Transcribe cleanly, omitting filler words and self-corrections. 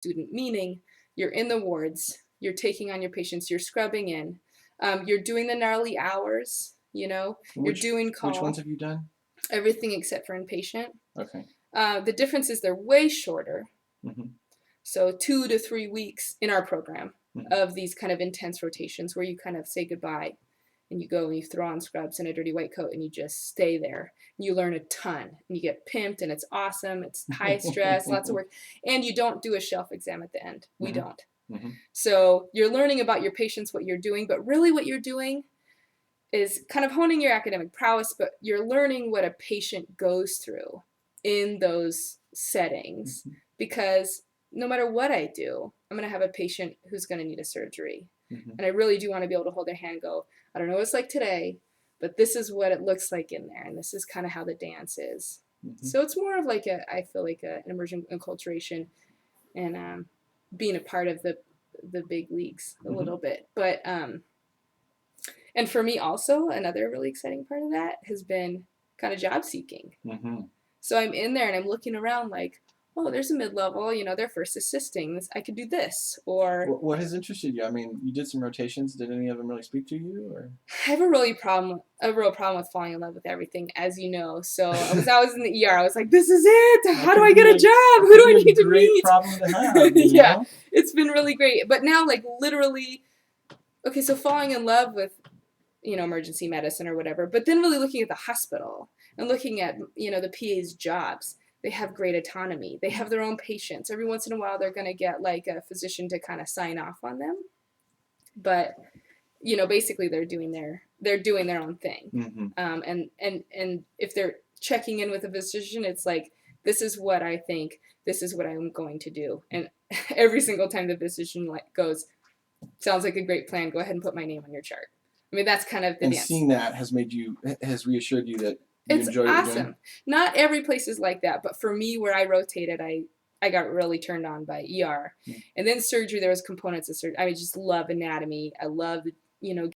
student, meaning you're in the wards, you're taking on your patients, you're scrubbing in, you're doing the gnarly hours, you're doing Which ones call, have you done? everything except for inpatient. Okay. The difference is they're way shorter. Mm-hmm. So 2 to 3 weeks in our program Mm-hmm. of these kind of intense rotations where you kind of say goodbye and you go and you throw on scrubs and a dirty white coat and you just stay there. You learn a ton and you get pimped and it's awesome. It's high stress, lots of work, and you don't do a shelf exam at the end. We Mm-hmm. don't. Mm-hmm. So you're learning about your patients, what you're doing, but really what you're doing is kind of honing your academic prowess, but you're learning what a patient goes through in those settings, Mm-hmm. because no matter what I do, I'm going to have a patient who's going to need a surgery. Mm-hmm. And I really do want to be able to hold their hand and go, I don't know what it's like today, but this is what it looks like in there. And this is kind of how the dance is. Mm-hmm. So it's more of like I feel like an immersion enculturation and being a part of the big leagues a Mm-hmm. little bit. But, and for me also, another really exciting part of that has been kind of job seeking. Mm-hmm. So I'm in there and I'm looking around like, oh, there's a mid-level, they're first assisting. I could do this. Or What has interested you? I mean, you did some rotations. Did any of them really speak to you? Or I have a real problem with falling in love with everything, as you know. So I was in the ER. I was like, this is it. How do I get a job? Who do I need to meet? Great problem to have. Yeah, it's been really great. But now, like, literally, okay, so falling in love with, emergency medicine or whatever, but then really looking at the hospital and looking at, the PA's jobs. They have great autonomy. They have their own patients. Every once in a while, they're going to get like a physician to kind of sign off on them. But, basically they're doing their own thing. Mm-hmm. And if they're checking in with a physician, it's like, this is what I think, this is what I'm going to do. And every single time the physician goes, sounds like a great plan, go ahead and put my name on your chart. I mean, that's kind of the And dance. seeing that has reassured you that you It's enjoy what awesome. you're doing? Not every place is like that, but for me, where I rotated, I got really turned on by ER. And then surgery, there was components of surgery. I just love anatomy. I love,